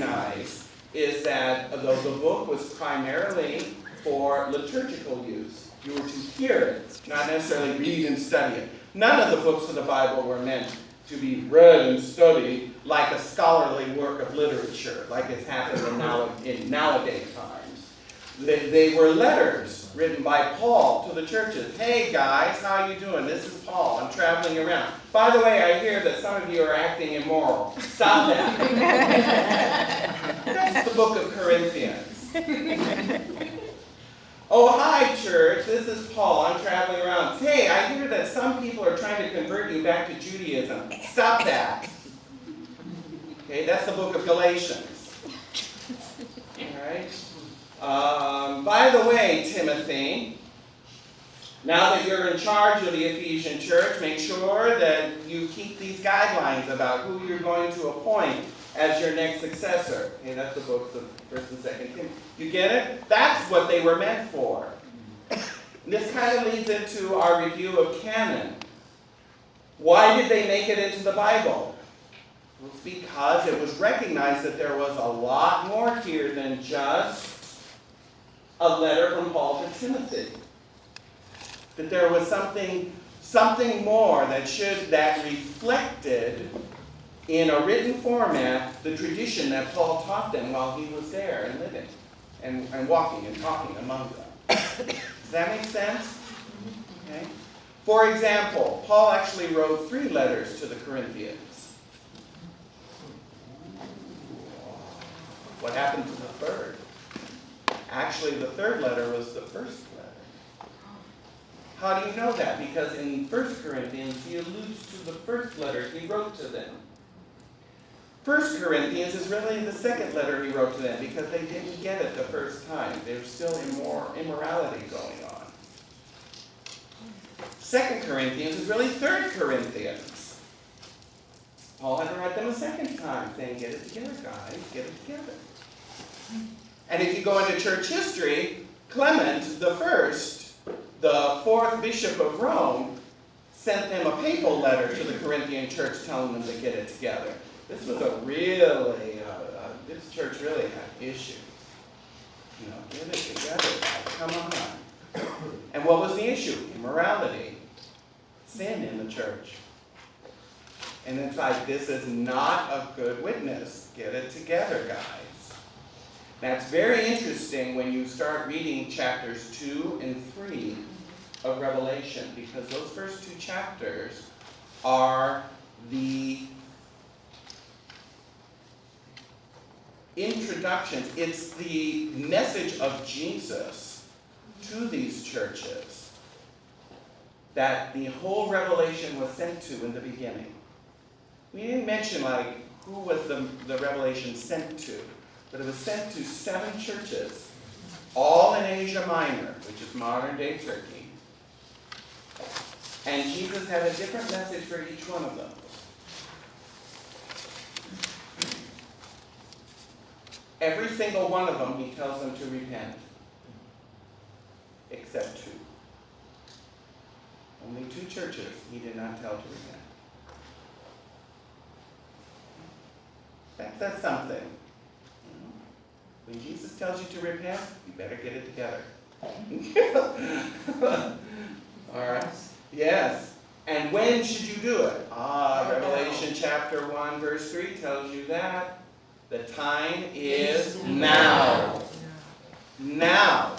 recognize is that though the book was primarily for liturgical use, you were to hear it, not necessarily read and study it. None of the books of the Bible were meant to be read and studied like a scholarly work of literature, like it's happened in nowadays times. They were letters written by Paul to the churches. Hey guys, how you doing? This is Paul. I'm traveling around. By the way, I hear that some of you are acting immoral. Stop that. That's the book of Corinthians. Oh, hi, church. This is Paul. I'm traveling around. Hey, I hear that some people are trying to convert you back to Judaism. Stop that. Okay, that's the book of Galatians. All right. By the way, Timothy, now that you're in charge of the Ephesian church, make sure that you keep these guidelines about who you're going to appoint as your next successor. Okay, that's the books of 1st and 2nd Timothy. You get it? That's what they were meant for. This kind of leads into our review of Canon. Why did they make it into the Bible? Well, it's because it was recognized that there was a lot more here than just a letter from Paul to Timothy. That there was something more that reflected in a written format the tradition that Paul taught them while he was there and living and walking and talking among them. Does that make sense? Okay. For example, Paul actually wrote 3 letters to the Corinthians. What happened to the third? Actually, the third letter was the first letter. How do you know that? Because in 1 Corinthians, he alludes to the first letter he wrote to them. 1 Corinthians is really the second letter he wrote to them because they didn't get it the first time. There's still immorality going on. 2 Corinthians is really 3 Corinthians. Paul had to write them a second time saying, get it together, guys, get it together. And if you go into church history, Clement the First, the 4th bishop of Rome, sent them a papal letter to the Corinthian church telling them to get it together. This was this church really had issues. You know, get it together, guys, come on. And what was the issue? Immorality. Sin in the church. And it's like, this is not a good witness. Get it together, guys. That's very interesting when you start reading chapters 2 and 3 of Revelation, because those first 2 chapters are the introductions. It's the message of Jesus to these churches that the whole Revelation was sent to in the beginning. We didn't mention who was the Revelation sent to, but it was sent to 7 churches, all in Asia Minor, which is modern-day Turkey. And Jesus had a different message for each one of them. Every single one of them, he tells them to repent, except 2. Only 2 churches he did not tell to repent. That's something. When Jesus tells you to repent, you better get it together. All right? Yes. And when should you do it? Revelation chapter 1, verse 3 tells you that. The time is now. Now.